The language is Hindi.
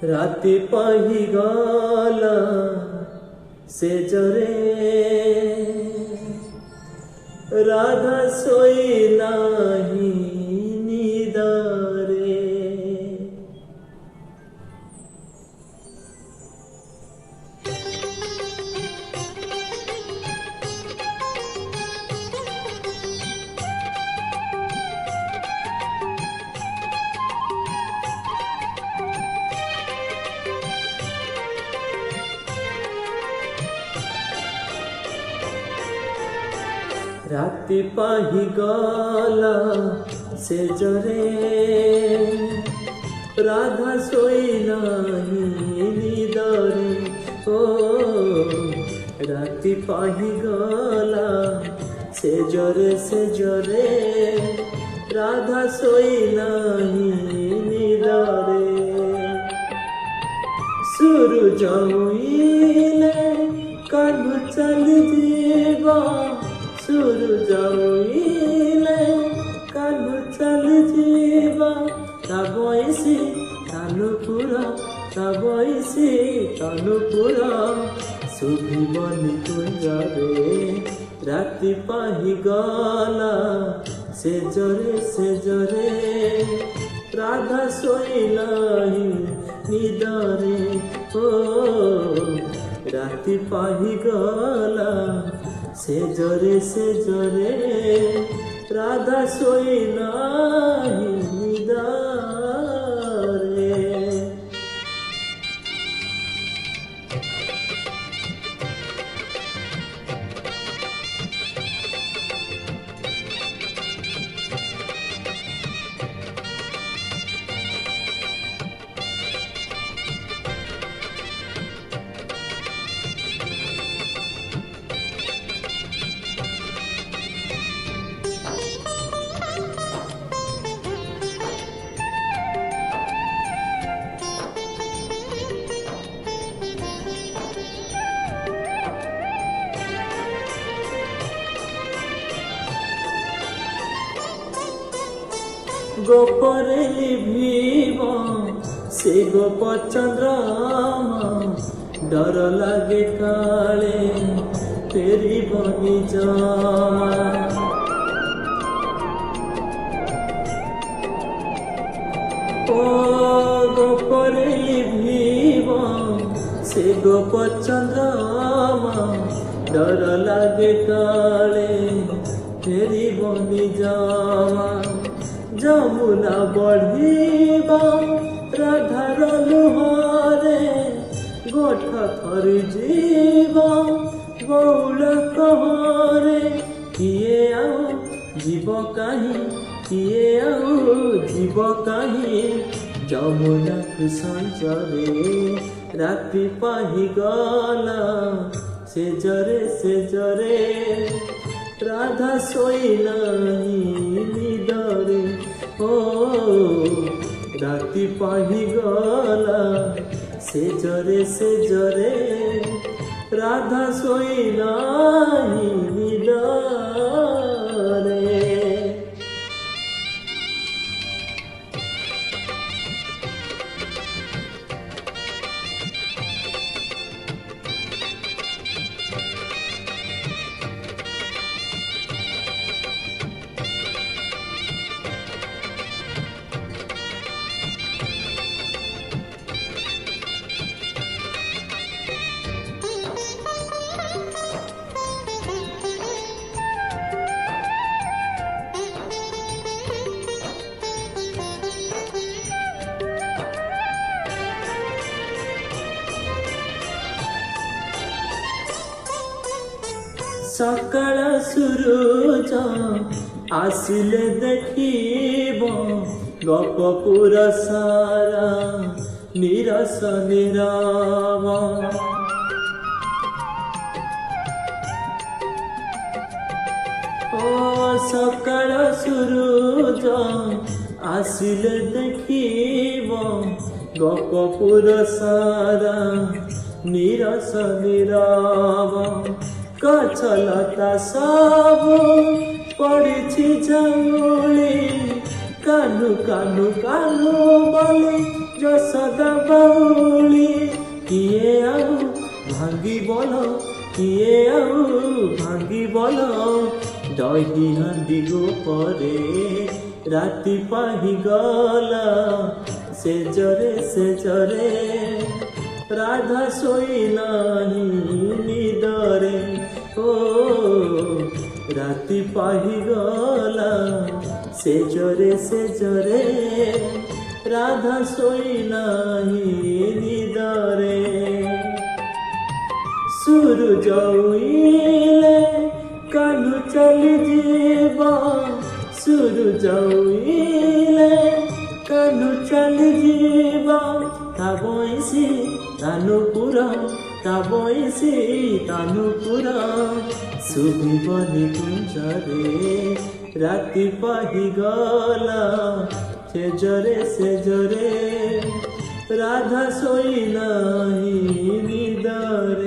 राति पाही गला से जरे राधा सोई नाही निदारे। राति पाही गला से जरे राधा सोई नाही निदारे। ओ राति पाही गला से जरे राधा सोई नाही निदारे। सूरज उइले कान्हु चली जीवा सूरज उइले कान्हु चली जीवा। ता बयसी तानुपुरा शुभिबनी कुंजरे। राति पाही गला से जरे राधा सोई नाही निदारे। ओ राति पाही गला से जरे राधा सोई नाही निदारे। गोपरे लिभिब से गोप चंद्रमा। डर लागे काले तेरी बनी जमा। ओ गोपरे लिभिब से गोप चंद्रमा। डर लागे काले तेरी बनी जमा। जमुना बढ़ीबा राधार लुहरे गोठ थरी जीवा गौल कहरे। किए आउ जीव कहीं किए आउ जीव कहीं जमुना संजरे। राति पाही गला से जरे राधा सोई नाही निदारे। ओ राति पाही गला से जरे राधा सोई नाही निदारे। सकाळ सूरज आसिले देखिब गपपुर सारा निरस निराव। ओ सकाळ सूरज आसिले देखिब गपपुर सारा निरस निराव। गछलता सब पड़ी झौली का କାହ୍ନୁ କାହ୍ନୁ କାହ୍ନୁ ବୋଲି ଯଶୋଦା ବାଉଳି କିଏ ଆଉ ଭାଙ୍ଗିବଲ କିଏ ଆଉ ଭାଙ୍ଗିବଲ ଦହି ହାଣ୍ଡି ଗୋପରେ ରାତି ପାହିଗଲା ସେଜରେ ରାଧା ଶୋଇନାହିଁ ନିଦରେ ଓ ରାତି ପାହିଗଲା ସେଜରେ ରାଧା ଶୋଇନାହିଁ ନିଦରେ ସୂରୁଜ ଉଇଁଲେ କାହ୍ନୁ ଚାଲିଯିବ ସୂରୁଜ ଉଇଁଲେ କାହ୍ନୁ ଚାଲିଯିବ ତା ବଇଁଶୀ ତାନୁପୁର ତା ବଇଁଶୀ ତାନୁପୁର ଶୁଭିବନି କୁଞ୍ଜରେ ରାତି ପାହିଗଲା ସେଜରେ ରାଧା ଶୋଇନାହିଁ ନିଦରେ।